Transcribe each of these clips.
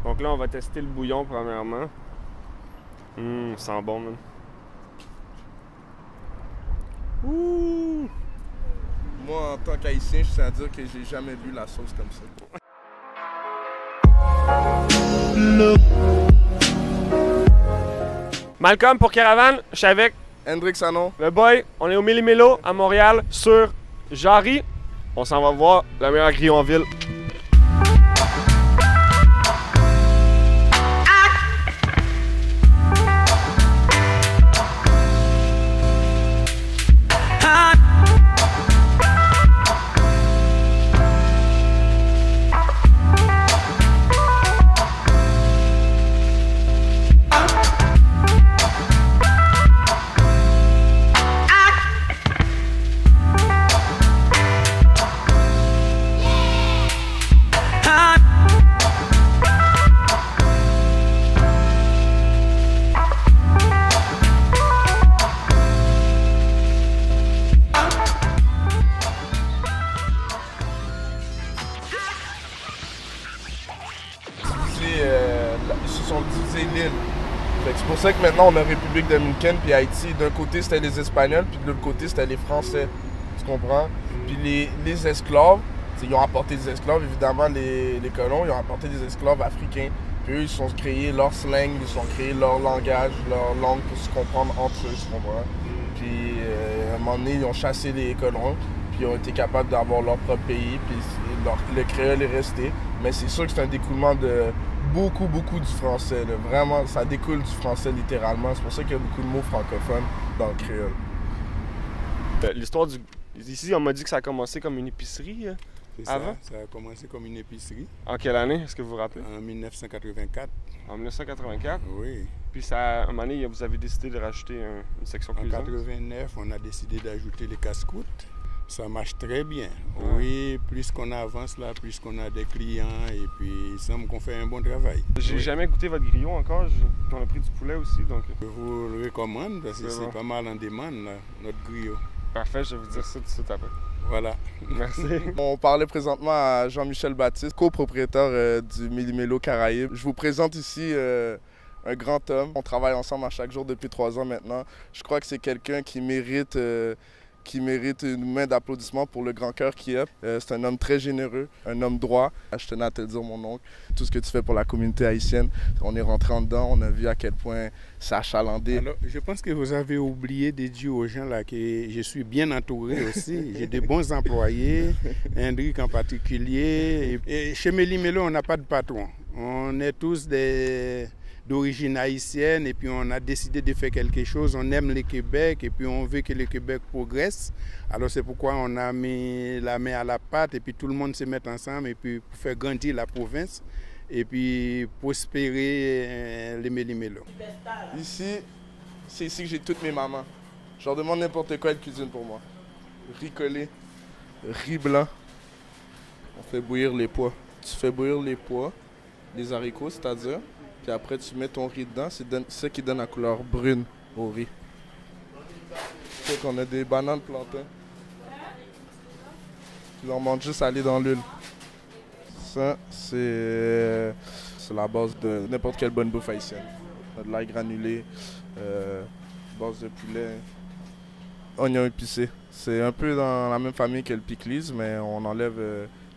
Donc là, on va tester le bouillon premièrement. Ça sent bon, man. Ouh! Moi, en tant qu'haïtien, je tiens à dire que j'ai jamais vu la sauce comme ça. Malcolm pour Caravane, je suis avec Hendrik Sanon. le boy. On est au Millimélo à Montréal sur Jarry. On s'en va voir le meilleur griot en ville. Ils se sont divisés l'île. C'est pour ça que maintenant on a République dominicaine puis Haïti. D'un côté c'était les Espagnols puis de l'autre côté c'était les Français. Tu comprends? Puis les esclaves, ils ont apporté des esclaves, évidemment les colons, ils ont apporté des esclaves africains. Puis eux, ils se sont créés leur slang, ils se sont créés leur langage, leur langue pour se comprendre entre eux, tu comprends? Puis à un moment donné, ils ont chassé les colons, puis ils ont été capables d'avoir leur propre pays, puis le créole est resté. Mais c'est sûr que c'est un découlement de beaucoup du français. Là. Vraiment, ça découle du français littéralement. C'est pour ça qu'il y a beaucoup de mots francophones dans le créole. L'histoire du... Ici, on m'a dit que ça a commencé comme une épicerie. C'est Avant? ça a commencé comme une épicerie En quelle année? Est-ce que vous vous rappelez? en 1984. En 1984. Oui. Puis ça, à un moment donné, vous avez décidé de rajouter une section En cuisine. 89, on a décidé d'ajouter les casse-croûtes. Ça marche très bien. Oui, plus qu'on avance là, plus qu'on a des clients et puis il semble qu'on fait un bon travail. J'ai jamais goûté votre griot encore. On a pris du poulet aussi, donc... Je vous le recommande parce que c'est pas mal en demande, là, notre griot. Parfait, je vais vous dire ça tout de suite après. Voilà. Merci. On parlait présentement à Jean-Michel Baptiste, copropriétaire du Millimélo Caraïbes. Je vous présente ici un grand homme. On travaille ensemble à chaque jour depuis 3 ans maintenant. Je crois que c'est quelqu'un qui mérite une main d'applaudissement pour le grand cœur qu'il est. C'est un homme très généreux, un homme droit. Je tenais à te le dire, mon oncle, tout ce que tu fais pour la communauté haïtienne. On est rentré en dedans, on a vu à quel point ça a chalandé. Alors, je pense que vous avez oublié de dire aux gens là que je suis bien entouré aussi. J'ai de bons employés, Hendrik en particulier. Et chez Millimélo, on n'a pas de patron. On est tous d'origine haïtienne et puis on a décidé de faire quelque chose. On aime le Québec et puis on veut que le Québec progresse. Alors c'est pourquoi on a mis la main à la pâte et puis tout le monde se met ensemble et puis pour faire grandir la province et puis prospérer les Millimélo. Ici, c'est ici que j'ai toutes mes mamans. Je leur demande n'importe quoi, elles cuisinent pour moi. Riz collé, riz blanc. On fait bouillir les pois. Tu fais bouillir les pois, les haricots, c'est-à-dire, puis après tu mets ton riz dedans, c'est ça qui donne la couleur brune au riz. C'est qu'on a des bananes plantains. Puis on monte juste à aller dans l'huile. Ça, c'est la base de n'importe quelle bonne bouffe haïtienne. On a de l'ail granulé, base de poulet, oignon épicé. C'est un peu dans la même famille que le pickles, mais on enlève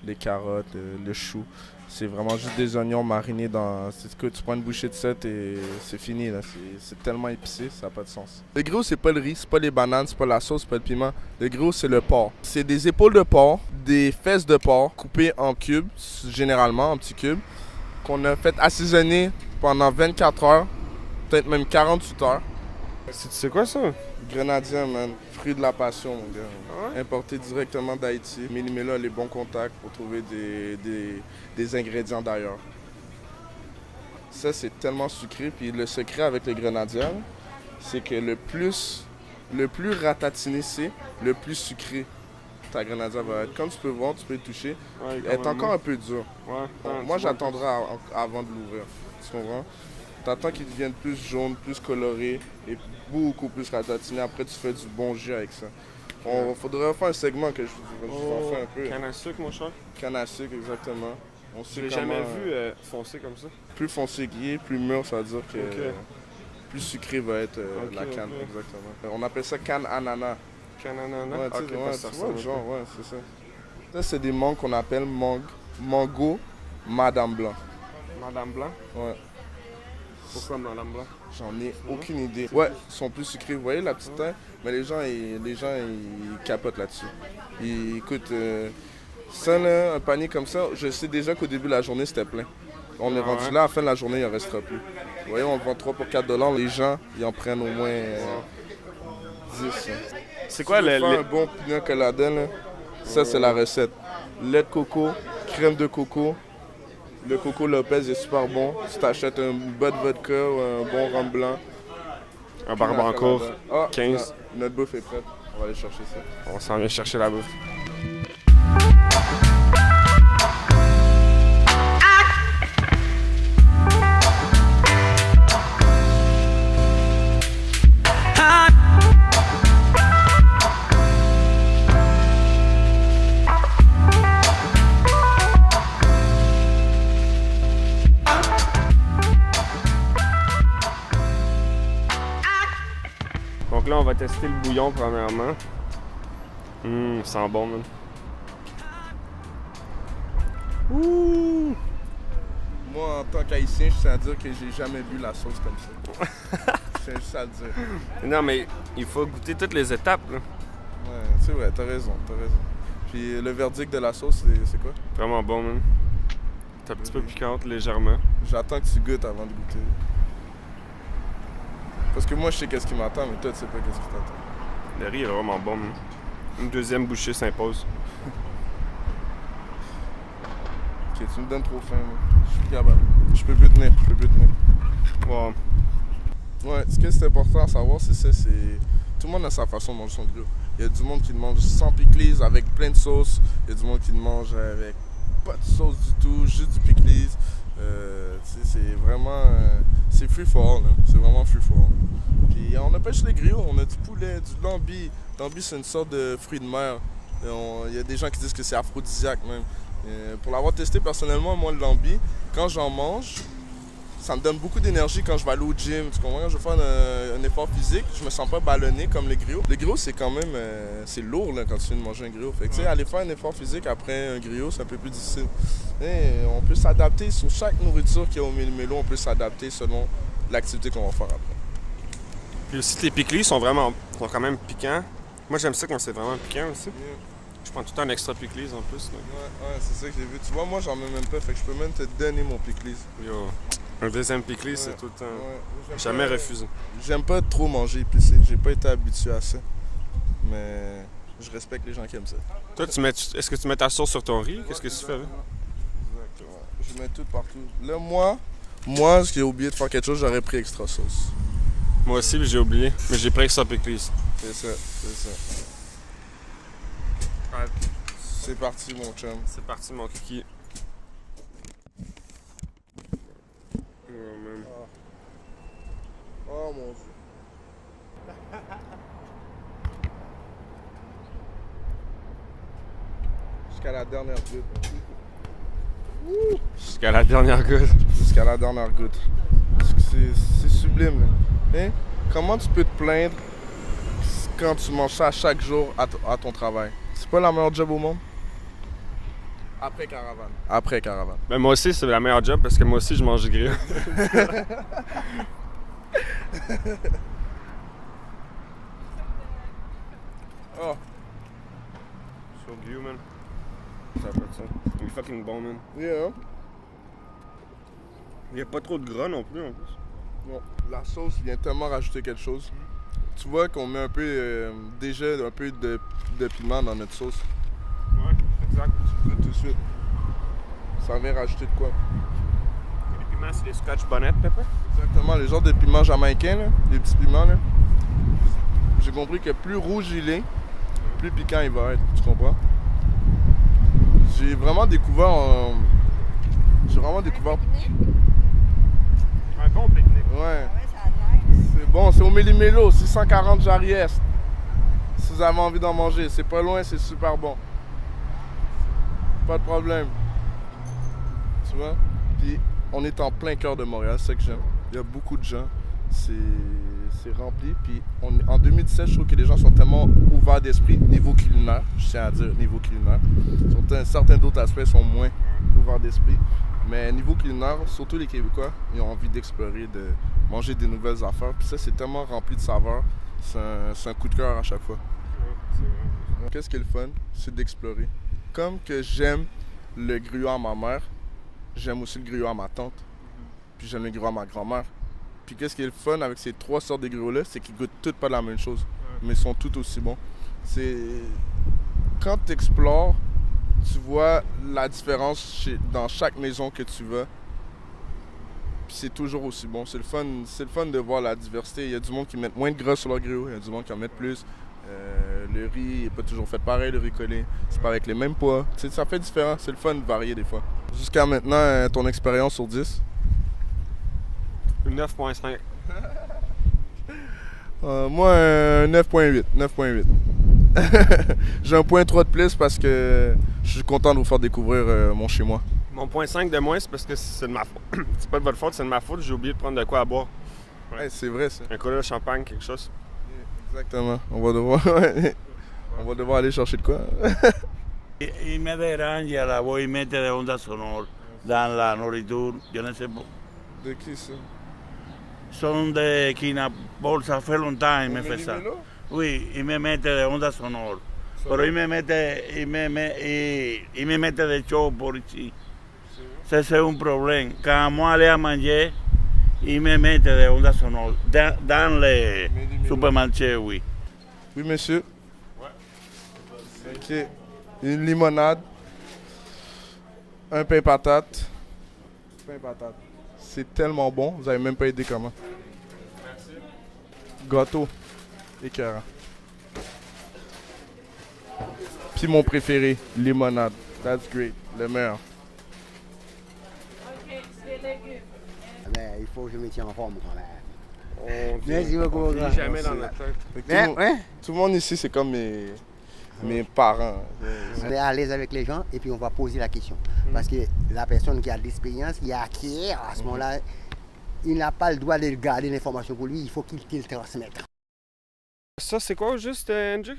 les carottes, le chou. C'est vraiment juste des oignons marinés dans... C'est que tu prends une bouchée de 7 et c'est fini. Là. C'est tellement épicé, ça n'a pas de sens. Le griot, c'est pas le riz, c'est pas les bananes, c'est pas la sauce, c'est pas le piment. Le griot, c'est le porc. C'est des épaules de porc, des fesses de porc coupées en cubes, généralement en petits cubes, qu'on a fait assaisonner pendant 24 heures, peut-être même 48 heures. C'est quoi ça? Grenadien, man. Fruit de la passion, mon gars. Ouais? Importé directement d'Haïti. Millimélo a les bons contacts pour trouver des ingrédients d'ailleurs. Ça, c'est tellement sucré. Puis le secret avec les grenadiens, c'est que le plus ratatiné c'est, le plus sucré ta grenadière va être. Comme tu peux voir, tu peux le toucher. Ouais, Elle est encore un peu dure. Ouais, Moi, j'attendrai avant de l'ouvrir. Tu comprends? T'attends qu'il devienne plus jaune, plus coloré et beaucoup plus ratatiné. Après, tu fais du bon jus avec ça. Faudrait faire un segment que je vais faire un peu. Canne à sucre, mon cher. Canne à sucre, exactement. On Je sait l'ai jamais comment, vu foncé comme ça. Plus foncé qu'il est, plus mûr, ça veut dire que Ok. plus sucré va être Ok, la canne. ok. Exactement. On appelle ça canne ananas. Cananana. Ouais, Ok, tu sais, parce que ça tu vois le ressemble genre, ouais, c'est ça. Ça, c'est des mangues qu'on appelle mango Madame Blanc. Madame Blanc. Ouais, Pourquoi Madame Blanc? j'en ai aucune idée. Ouais, ils sont plus sucrés. Vous voyez la petite taille? Mais les gens, ils capotent là-dessus. Écoute, ça, là, un panier comme ça, je sais déjà qu'au début de la journée, c'était plein. On est Ah rendu ouais? là, à la fin de la journée, il en restera plus. Vous voyez, on vend 3 pour 4 $. Les gens, ils en prennent au moins 10. C'est quoi Faire un bon pina colada, là, ça, c'est la recette. Lait de coco, crème de coco. Le Coco Lopez est super bon. Si t'achètes un bas de vodka ou un bon rhum blanc. Un barbancourt. Ah, 15. Notre bouffe est prête. On va aller chercher ça. On s'en vient chercher la bouffe. Donc là, on va tester le bouillon premièrement. Ça sent bon, man. Ouh! Moi, en tant qu'haïtien, je tiens à dire que j'ai jamais bu la sauce comme ça. C'est juste à le dire. Non, mais il faut goûter toutes les étapes, là. Ouais, c'est vrai, t'as raison. Puis le verdict de la sauce, c'est quoi? Vraiment bon, man. C'est un petit peu piquante, légèrement. J'attends que tu goûtes avant de goûter. Parce que moi, je sais qu'est-ce qui m'attend, mais toi, tu sais pas qu'est-ce qui t'attend. Le riz est vraiment bon, man. Une deuxième bouchée s'impose. Ok, tu me donnes trop faim, moi. Je suis plus capable. Je peux plus tenir. Wow. Ouais, ce que c'est important à savoir, c'est ça, c'est... Tout le monde a sa façon de manger son griot. Il y a du monde qui le mange sans pickles, avec plein de sauce. Il y a du monde qui le mange avec pas de sauce du tout, juste du pickles. C'est vraiment... c'est free for all, là. C'est vraiment free for all. Puis on n'a pas juste les griots, on a du poulet, du lambi. Lambi, c'est une sorte de fruit de mer. Il y a des gens qui disent que c'est aphrodisiaque même. Pour l'avoir testé personnellement, moi, le lambi, quand j'en mange, ça me donne beaucoup d'énergie quand je vais aller au gym. Tu comprends? Quand je vais faire un effort physique, je me sens pas ballonné comme les griots. Le griot, c'est quand même... c'est lourd là, quand tu viens de manger un griot. Fait que, tu sais, aller faire un effort physique après un griot, c'est un peu plus difficile. Et on peut s'adapter sur chaque nourriture qu'il y a au méli-mélo. On peut s'adapter selon l'activité qu'on va faire après. Puis aussi, tes pickles sont quand même piquants. Moi, j'aime ça quand c'est vraiment piquant aussi. Je prends tout le temps un extra pickles en plus. Là. Ouais, c'est ça que j'ai vu. Tu vois, moi, j'en mets même pas. Fait que je peux même te donner mon pickles. Yo. Un deuxième pickles, c'est tout le temps. Ouais. Jamais refusé. J'aime pas trop manger épicé. J'ai pas été habitué à ça. Mais je respecte les gens qui aiment ça. Toi, est-ce que tu mets ta sauce sur ton riz? Qu'est-ce que tu fais? Exactement. Je mets tout partout. Là, moi, ce que j'ai oublié de faire quelque chose, j'aurais pris extra sauce. Moi aussi, j'ai oublié. Mais j'ai pris extra pickles. C'est ça. Ouais. C'est parti, mon chum. C'est parti, mon kiki. Oh, man. Oh, mon Dieu. Jusqu'à la dernière goutte. Jusqu'à la dernière goutte. Jusqu'à la dernière goutte. C'est sublime. Là. Hein? Comment tu peux te plaindre quand tu manges ça chaque jour à ton travail? C'est pas la meilleure job au monde? Après caravane. Ben, moi aussi, c'est la meilleure job parce que moi aussi, je mange du grill. Oh. So good, man. Ça fait ça. Il est fucking bon, man. Yeah. Il n'y a pas trop de gras non plus, en plus. Bon, la sauce vient tellement rajouter quelque chose. Tu vois qu'on met un peu déjà un peu de piment dans notre sauce. Ouais, exact. Tu goûtes tout de suite. Ça vient rajouter de quoi? Les piments, c'est les Scotch bonnet pepper. Exactement, les genres de piments jamaïcains, là, les petits piments. Là. J'ai compris que plus rouge il est, plus piquant il va être. Tu comprends? J'ai vraiment découvert... Un bon pique-nique. Ouais. C'est bon, c'est au Méli-Mélo, 640 Jarry-Est. Si vous avez envie d'en manger, c'est pas loin, c'est super bon. Pas de problème. Tu vois? Puis on est en plein cœur de Montréal, c'est ça que j'aime. Il y a beaucoup de gens. C'est rempli. Puis en 2017, je trouve que les gens sont tellement ouverts d'esprit, niveau culinaire, je tiens à dire niveau culinaire. Certains d'autres aspects sont moins ouverts d'esprit. Mais niveau culinaire, surtout les Québécois, ils ont envie d'explorer, de manger des nouvelles affaires. Puis ça, c'est tellement rempli de saveurs. C'est un coup de cœur à chaque fois. Qu'est-ce qui est le fun? C'est d'explorer. Comme que j'aime le gruau à ma mère, j'aime aussi le gruau à ma tante. Puis j'aime le gruau à ma grand-mère. Puis qu'est-ce qui est le fun avec ces 3 sortes de gruaux-là, c'est qu'ils goûtent toutes pas la même chose, mais ils sont tous aussi bons. Quand tu explores, tu vois la différence dans chaque maison que tu vas. Puis c'est toujours aussi bon. C'est le fun de voir la diversité. Il y a du monde qui met moins de gras sur leur gruau, il y a du monde qui en met plus. Le riz n'est pas toujours fait pareil, le riz collé. C'est pas avec les mêmes poids. T'sais, ça fait différent. C'est le fun de varier des fois. Jusqu'à maintenant, ton expérience sur 10? 9.5. Moi, 9.8. 9.8. J'ai un point 3 de plus parce que je suis content de vous faire découvrir mon chez-moi. Mon point 5 de moins, c'est parce que c'est de ma faute. C'est pas de votre faute, c'est de ma faute. J'ai oublié de prendre de quoi à boire. Ouais, c'est vrai ça. Un cola de champagne, quelque chose. Exactement. On va devoir aller chercher de quoi. Y me dérange la voz y mete de onda sonora dans la nourriture, yo no sais. De qui ça? Son de Quina Bolsa fait longtemps, il me fait ça. Oui, y me mete de onda sonora. Pero y me mete de show por ici. C'est un problème. Quand moi aller à manger, il me mette de onda sonora dans les supermarchés, oui. Oui, monsieur. Ouais. Ok. Une limonade. Un pain patate. Pain patate. C'est tellement bon, vous avez même pas idée comment. Merci. Gâteau. Écœurant. Puis mon préféré, limonade. That's great. Le meilleur. Ok, des légumes. Ben, il faut que je me tienne en forme quand même. On Merci beaucoup. vit jamais dans notre tête. Fait que Ben, ouais. tout le monde ici, c'est comme mes parents. On est à l'aise avec les gens et puis on va poser la question. Parce que la personne qui a de l'expérience, qui a acquis à ce moment-là, il n'a pas le droit de garder l'information pour lui, il faut qu'il le transmette. Ça, c'est quoi juste, Andrew?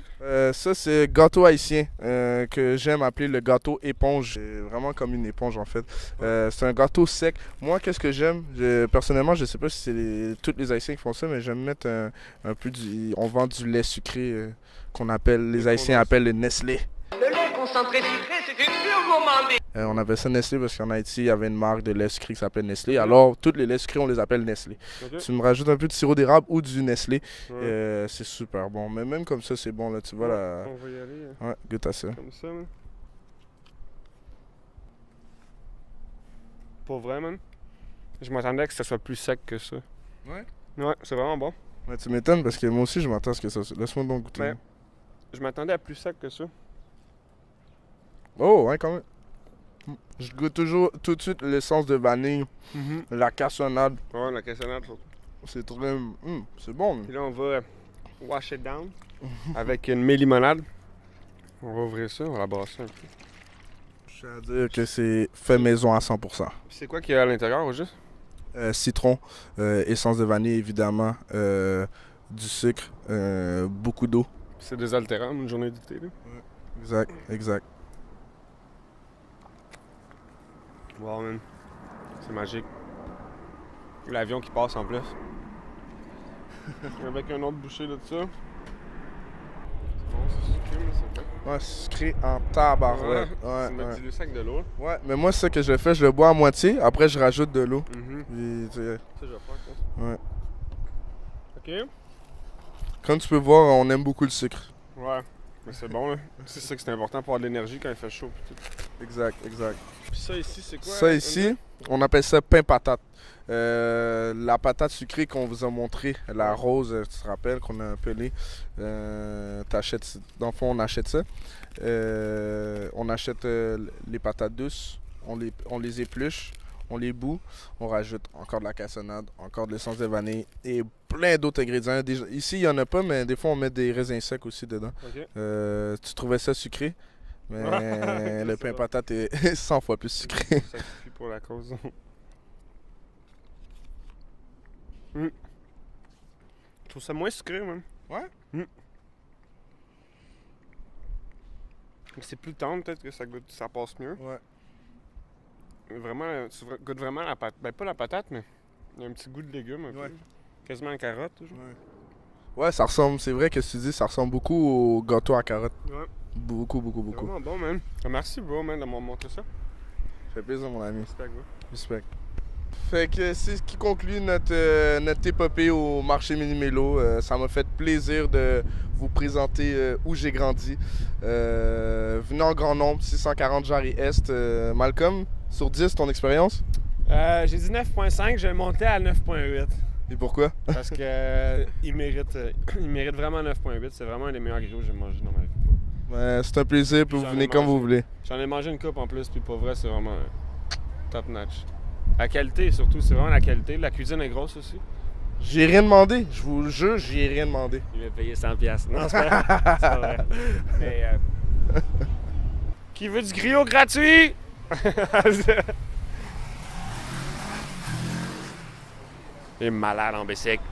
Ça, c'est gâteau haïtien que j'aime appeler le gâteau éponge. C'est vraiment comme une éponge en fait. C'est un gâteau sec. Moi, qu'est-ce que j'aime? Personnellement, je sais pas si c'est tous les Haïtiens qui font ça, mais j'aime mettre un peu du... On vend du lait sucré qu'on appelle... Les Haïtiens appellent le Nestlé. Le lait concentré sucré, c'est une pure gourmandise. On appelle ça Nestlé parce qu'en Haïti, il y avait une marque de lait sucré qui s'appelle Nestlé. Alors, tous les laits sucrés, on les appelle Nestlé. Okay. Tu me rajoutes un peu de sirop d'érable ou du Nestlé. Ouais. C'est super bon. Mais même comme ça, c'est bon. Là, tu vois, là... On va y aller. Ouais, goûte à ça. Comme ça, man. Pour vrai, man. Je m'attendais que ça soit plus sec que ça. Ouais? Ouais, c'est vraiment bon. Ouais, tu m'étonnes parce que moi aussi, je m'attends à ce que ça... Laisse-moi donc goûter. Ouais. Je m'attendais à plus sec que ça. Oh, ouais, quand même. Je goûte toujours tout de suite l'essence de vanille, la cassonade. Ouais, la cassonade. C'est très... c'est bon. Puis là, on va wash it down avec une limonade. On va ouvrir ça, on va la brasser un peu. Je tiens à dire que c'est fait maison à 100%. Puis c'est quoi qu'il y a à l'intérieur, au juste? Citron, essence de vanille, évidemment, du sucre, beaucoup d'eau. C'est désaltérant, une journée d'été, là. Exact, exact. Wow, man. C'est magique. L'avion qui passe en plus. Avec un autre bouchée de ça. C'est bon, c'est sucré, mais c'est bon. Ouais, sucré en tabarouette. Ouais, Tu mets du sac de l'eau. Ouais, mais moi, c'est ça que je fais, je le bois à moitié, après je rajoute de l'eau. Puis, tu sais, Ça, je vais faire ça. ouais. Ok. Comme tu peux voir, on aime beaucoup le sucre. Ouais. Mais c'est bon, là. C'est ça que c'est important pour avoir de l'énergie quand il fait chaud. Pis tout. Exact, exact. Puis ça ici, c'est quoi? Ça ici, on appelle ça pain patate. La patate sucrée qu'on vous a montré, la rose, tu te rappelles, qu'on a appelée. T'achètes, dans le fond, on achète ça. On achète les patates douces, on les épluche, on les bout, on rajoute encore de la cassonade, encore de l'essence de vanille et plein d'autres ingrédients. Ici, il n'y en a pas, mais des fois, on met des raisins secs aussi dedans. Ok. Tu trouvais ça sucré? Mais le pain patate est 100 fois plus sucré. Ça suffit pour la cause. Je trouve ça moins sucré, même. Ouais? C'est plus tendre, peut-être que ça passe mieux. Ouais. Vraiment, tu goûtes vraiment la patate. Ben, pas la patate, mais il y a un petit goût de légumes un peu. Quasiment en carotte, toujours. Ouais, ça ressemble, c'est vrai que tu dis, ça ressemble beaucoup au gâteau à carotte. Ouais. Beaucoup. C'est vraiment bon, man. Merci, bro, man, de m'avoir montré ça. Ça fait plaisir, mon ami. Respect, bro. Respect. Fait que c'est ce qui conclut notre épopée au marché Mini-Mélo. Ça m'a fait plaisir de vous présenter où j'ai grandi. Venez en grand nombre, 640 Jarry Est. Malcolm, sur 10, ton expérience? J'ai dit 9.5, je vais monter à 9.8. Et pourquoi? Parce que il mérite vraiment 9.8. C'est vraiment un des meilleurs grilles que j'ai mangé dans ma vie. C'est un plaisir, puis vous venez comme vous voulez. J'en ai mangé une coupe en plus, puis pour vrai, c'est vraiment top notch. La qualité, surtout, c'est vraiment la qualité. La cuisine est grosse aussi. J'ai rien demandé, je vous le jure, j'ai rien demandé. Il m'a payé 100$. Non, c'est pas c'est pas vrai. Mais, qui veut du griot gratuit? Il est malade en bicycle.